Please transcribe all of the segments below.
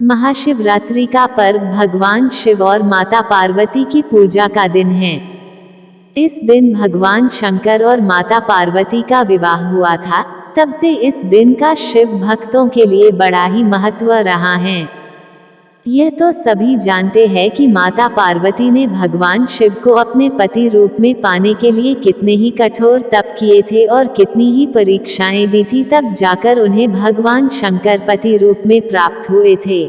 महाशिवरात्रि का पर्व भगवान शिव और माता पार्वती की पूजा का दिन है। इस दिन भगवान शंकर और माता पार्वती का विवाह हुआ था। तब से इस दिन का शिव भक्तों के लिए बड़ा ही महत्व रहा है। यह तो सभी जानते हैं कि माता पार्वती ने भगवान शिव को अपने पति रूप में पाने के लिए कितने ही कठोर तप किए थे और कितनी ही परीक्षाएं दी थी, तब जाकर उन्हें भगवान शंकर पति रूप में प्राप्त हुए थे।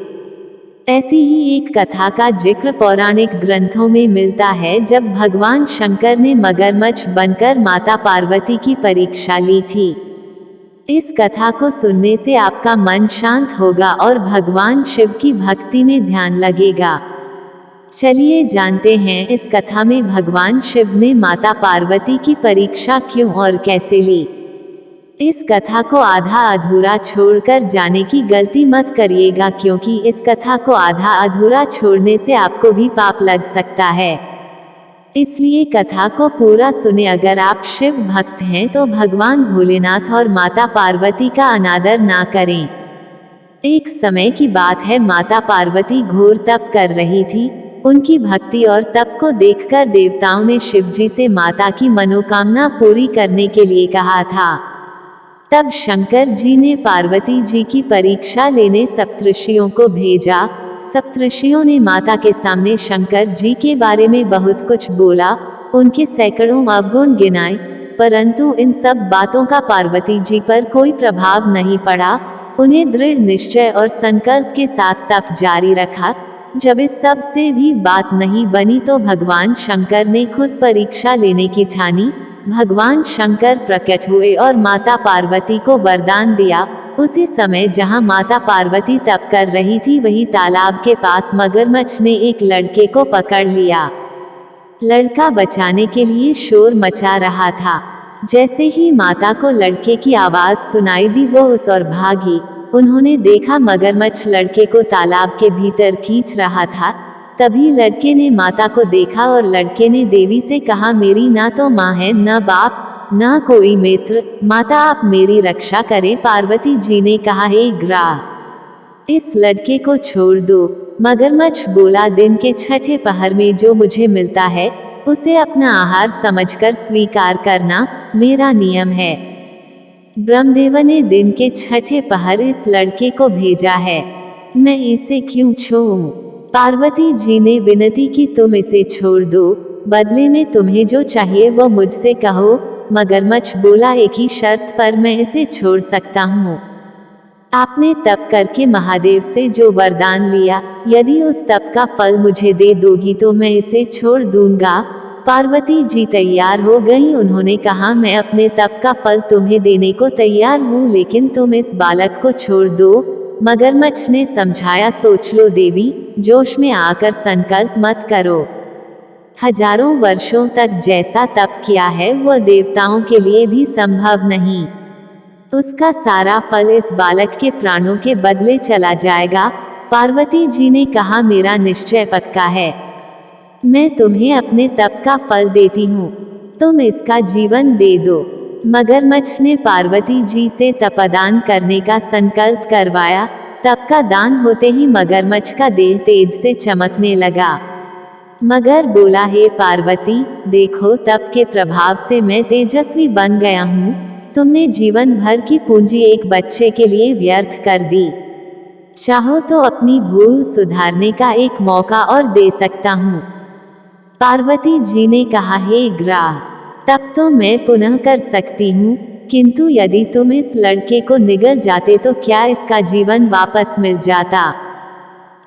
ऐसी ही एक कथा का जिक्र पौराणिक ग्रंथों में मिलता है, जब भगवान शंकर ने मगरमच्छ बनकर माता पार्वती की परीक्षा ली थी। इस कथा को सुनने से आपका मन शांत होगा और भगवान शिव की भक्ति में ध्यान लगेगा। चलिए जानते हैं इस कथा में भगवान शिव ने माता पार्वती की परीक्षा क्यों और कैसे ली। इस कथा को आधा अधूरा छोड़कर जाने की गलती मत करिएगा, क्योंकि इस कथा को आधा अधूरा छोड़ने से आपको भी पाप लग सकता है। इसलिए कथा को पूरा सुने। अगर आप शिव भक्त हैं तो भगवान भोलेनाथ और माता पार्वती का अनादर ना करें। एक समय की बात है, माता पार्वती घोर तप कर रही थी। उनकी भक्ति और तप को देखकर देवताओं ने शिवजी से माता की मनोकामना पूरी करने के लिए कहा था। तब शंकर जी ने पार्वती जी की परीक्षा लेने सप्तऋषियों को भेजा। सप्तऋषियों ने माता के सामने शंकर जी के बारे में बहुत कुछ बोला, उनके सैकड़ों अवगुण गिनाए, परंतु इन सब बातों का पार्वती जी पर कोई प्रभाव नहीं पड़ा। उन्हें दृढ़ निश्चय और संकल्प के साथ तप जारी रखा। जब इस सब से भी बात नहीं बनी तो भगवान शंकर ने खुद परीक्षा लेने की ठानी। भगवान शंकर प्रकट हुए और माता पार्वती को वरदान दिया। उसी समय जहां माता पार्वती तप कर रही थी, वही तालाब के पास मगरमच्छ ने एक लड़के को पकड़ लिया। लड़का बचाने के लिए शोर मचा रहा था। जैसे ही माता को लड़के की आवाज सुनाई दी, वो उस ओर भागी। उन्होंने देखा मगरमच्छ लड़के को तालाब के भीतर खींच रहा था। तभी लड़के ने माता को देखा और लड़के ने देवी से कहा, मेरी ना तो माँ है, न बाप, ना कोई मित्र, माता आप मेरी रक्षा करें। पार्वती जी ने कहा, हे ग्राह, इस लड़के को छोड़ दो। मगरमच्छ बोला, दिन के छठे पहर में जो मुझे मिलता है उसे अपना आहार समझकर स्वीकार करना मेरा नियम है। ब्रह्मदेव ने दिन के छठे पहर इस लड़के को भेजा है, मैं इसे क्यों छोड़ूं? पार्वती जी ने विनती की, तुम इसे छोड़ दो, बदले में तुम्हें जो चाहिए वो मुझसे कहो। मगरमच्छ बोला, एक ही शर्त पर मैं इसे छोड़ सकता हूँ। आपने तप करके महादेव से जो वरदान लिया, यदि उस तप का फल मुझे दे दोगी तो मैं इसे छोड़ दूंगा। पार्वती जी तैयार हो गई। उन्होंने कहा, मैं अपने तप का फल तुम्हें देने को तैयार हूँ, लेकिन तुम इस बालक को छोड़ दो। मगरमच्छ ने समझाया, सोच लो देवी, जोश में आकर संकल्प मत करो। हजारों वर्षों तक जैसा तप किया है वह देवताओं के लिए भी संभव नहीं। उसका सारा फल इस बालक के प्राणों के बदले चला जाएगा। पार्वती जी ने कहा, मेरा निश्चय पक्का है, मैं तुम्हें अपने तप का फल देती हूँ, तुम इसका जीवन दे दो। मगरमच्छ ने पार्वती जी से तपदान करने का संकल्प करवाया। तप का दान होते ही मगरमच्छ का देह तेज से चमकने लगा। मगर बोला, हे पार्वती, देखो तप के प्रभाव से मैं तेजस्वी बन गया हूँ। तुमने जीवन भर की पूंजी एक बच्चे के लिए व्यर्थ कर दी। चाहो तो अपनी भूल सुधारने का एक मौका और दे सकता हूँ। पार्वती जी ने कहा, हे ग्राह, तब तो मैं पुनः कर सकती हूँ, किंतु यदि तुम इस लड़के को निगल जाते तो क्या इसका जीवन वापस मिल जाता?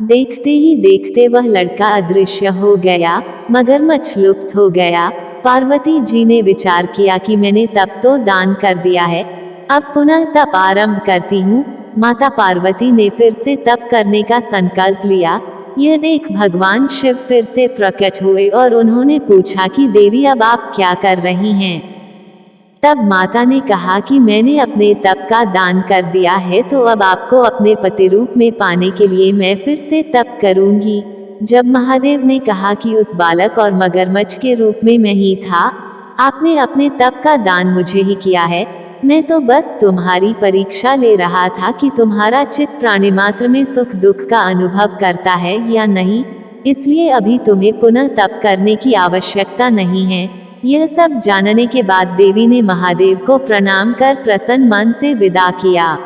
देखते ही देखते वह लड़का अदृश्य हो गया। मगरमच्छ लुप्त हो गया। पार्वती जी ने विचार किया कि मैंने तप तो दान कर दिया है, अब पुनः तप आरंभ करती हूँ। माता पार्वती ने फिर से तप करने का संकल्प लिया। यह देख भगवान शिव फिर से प्रकट हुए और उन्होंने पूछा कि देवी, अब आप क्या कर रही हैं? तब माता ने कहा कि मैंने अपने तप का दान कर दिया है, तो अब आपको अपने पति रूप में पाने के लिए मैं फिर से तप करूंगी। जब महादेव ने कहा कि उस बालक और मगरमच्छ के रूप में मैं ही था, आपने अपने तप का दान मुझे ही किया है, मैं तो बस तुम्हारी परीक्षा ले रहा था कि तुम्हारा चित्त प्राणिमात्र में सुख दुख का अनुभव करता है या नहीं, इसलिए अभी तुम्हें पुनः तप करने की आवश्यकता नहीं है। यह सब जानने के बाद देवी ने महादेव को प्रणाम कर प्रसन्न मन से विदा किया।